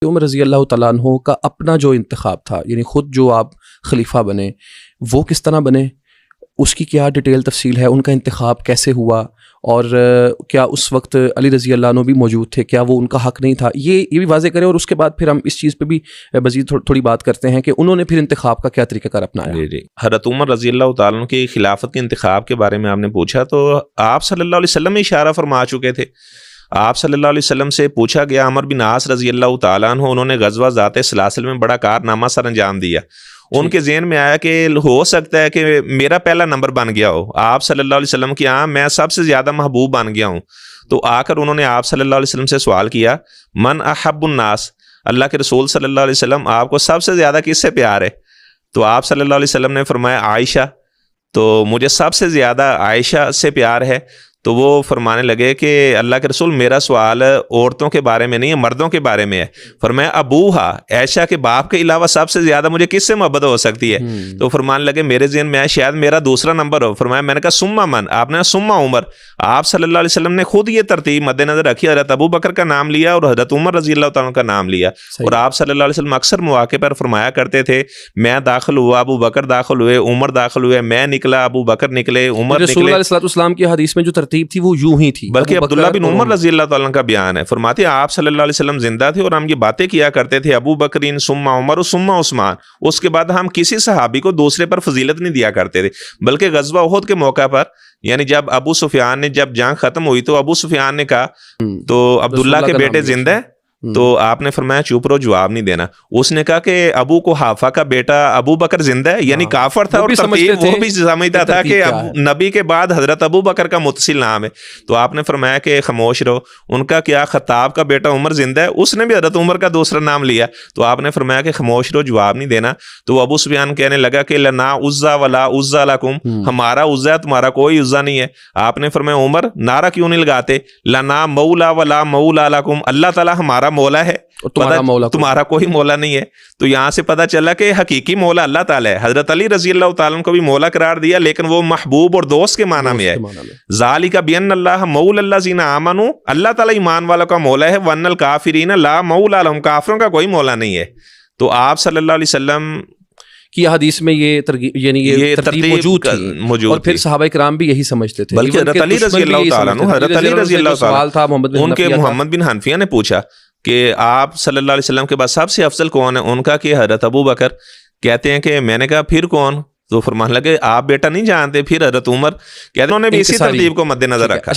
عمر رضی اللہ تعالیٰ عنہ کا اپنا جو انتخاب تھا، یعنی خود جو آپ خلیفہ بنے، وہ کس طرح بنے، اس کی کیا ڈیٹیل تفصیل ہے، ان کا انتخاب کیسے ہوا، اور کیا اس وقت علی رضی اللہ عنہ بھی موجود تھے، کیا وہ ان کا حق نہیں تھا، یہ بھی واضح کریں، اور اس کے بعد پھر ہم اس چیز پہ بھی مزید تھوڑی بات کرتے ہیں کہ انہوں نے پھر انتخاب کا کیا طریقہ کار اپنایا۔ جی حضرت عمر رضی اللہ تعالیٰ عنہ کی خلافت کے انتخاب کے بارے میں آپ نے پوچھا، تو آپ صلی اللہ علیہ وسلم اشارہ فرما چکے تھے۔ آپ صلی اللہ علیہ وسلم سے پوچھا گیا، عمر بن عاص رضی اللہ تعالیٰ عنہ انہوں نے غزوہ ذات سلاسل میں بڑا کارنامہ سر انجام دیا، ان کے ذہن میں آیا کہ ہو سکتا ہے کہ میرا پہلا نمبر بن گیا ہو، آپ صلی اللہ علیہ وسلم کی میں سب سے زیادہ محبوب بن گیا ہوں۔ تو آ کر انہوں نے آپ صلی اللہ علیہ وسلم سے سوال کیا، من احب الناس، اللہ کے رسول صلی اللہ علیہ وسلم آپ کو سب سے زیادہ کس سے پیار ہے؟ تو آپ صلی اللہ علیہ وسلم نے فرمایا عائشہ، تو مجھے سب سے زیادہ عائشہ سے پیار ہے۔ تو وہ فرمانے لگے کہ اللہ کے رسول میرا سوال عورتوں کے بارے میں نہیں ہے، مردوں کے بارے میں ہے۔ فرمایا ابوہا، عائشہ کے باپ کے علاوہ سب سے زیادہ مجھے کس سے محبت ہو سکتی ہے؟ تو فرمانے لگے میرے ذہن میں ہے شاید میرا دوسرا نمبر ہو۔ فرمایا میں نے کہا سما من، آپ نے سما عمر۔ آپ صلی اللہ علیہ وسلم نے خود یہ ترتیب مد نظر رکھی، حضرت ابو بکر کا نام لیا اور حضرت عمر رضی اللہ تعالیٰ کا نام لیا۔ اور آپ صلی اللہ علیہ وسلم اکثر مواقع پر فرمایا کرتے تھے میں داخل ہوا، ابو بکر داخل ہوئے، عمر داخل ہوئے، میں نکلا، ابو بکر نکلے، عمر نکلے۔ رسول اللہ علیہ السلام کی حدیث میں جو ترتیب تھی وہ یوں ہی تھی، بلکہ عبداللہ بن عمر رضی اللہ تعالیٰ کا بیان ہے، فرماتے ہیں آپ صلی اللہ علیہ وسلم زندہ تھے اور ہم یہ باتیں کیا کرتے تھے ابو بکرین ثم عمر ثم عثمان، اس کے بعد ہم کسی صحابی کو دوسرے پر فضیلت نہیں دیا کرتے تھے۔ بلکہ غزوہ احد کے موقع پر، یعنی جب ابو سفیان نے جب جنگ ختم ہوئی تو ابو سفیان نے کہا تو عبداللہ کے بیٹے زندہ ہیں؟ تو آپ نے فرمایا چپ رہو، جواب نہیں دینا۔ اس نے کہا کہ ابو قحافہ کا بیٹا ابو بکر زندہ ہے، یعنی کافر تھا، اور وہ بھی سمجھتا تھا کہ نبی کے بعد حضرت ابو بکر کا متصل نام ہے۔ تو آپ نے فرمایا کہ خاموش رہو۔ ان کا کیا خطاب کا بیٹا عمر زندہ ہے؟ اس نے بھی حضرت عمر کا دوسرا نام لیا۔ تو آپ نے فرمایا کہ خاموش رہو، جواب نہیں دینا۔ تو ابو سفیان کہنے لگا کہ لنا عزا ولا عزا لکم، ہمارا عزا ہے، تمہارا کوئی عزا نہیں ہے۔ آپ نے فرمایا عمر نعرہ کیوں نہیں لگاتے، لنا مولا ولا مولا لکم، اللہ تعالیٰ ہمارا مولا ہے، تمہارا کوئی مولا نہیں ہے۔ تو یہاں سے پتہ چلا کہ حقیقی مولا اللہ تعالیٰ ہے۔ حضرت علی رضی اللہ تعالیٰ کو بھی مولا قرار دیا، لیکن وہ محبوب اور دوست کے معنی میں ہے۔ ذالک بان اللہ مولا الذین آمنوا، اللہ تعالیٰ ایمان والوں کا مولا ہے، وان الکافرین لا مولا لهم، کافروں کا کوئی مولا نہیں ہے۔ تو آپ صلی اللہ علیہ وسلم کی حدیث میں یہ یعنی یہ ترتیب موجود تھی، اور پھر صحابہ کرام بھی یہی سمجھتے تھے۔ بلکہ حضرت علی رضی اللہ تعالیٰ عنہ، حضرت علی رضی اللہ تعالیٰ عنہ، ان کے محمد بن حنفیہ نے پوچھا کہ آپ صلی اللہ علیہ وسلم کے بعد سب سے افضل کون ہے؟ ان کا کہ حضرت ابو بکر۔ کہتے ہیں کہ میں نے کہا پھر کون؟ تو فرمانے لگے آپ بیٹا نہیں جانتے، پھر حضرت عمر۔ کہتے ہیں انہوں نے بھی اسی ترتیب کو مد نظر رکھا۔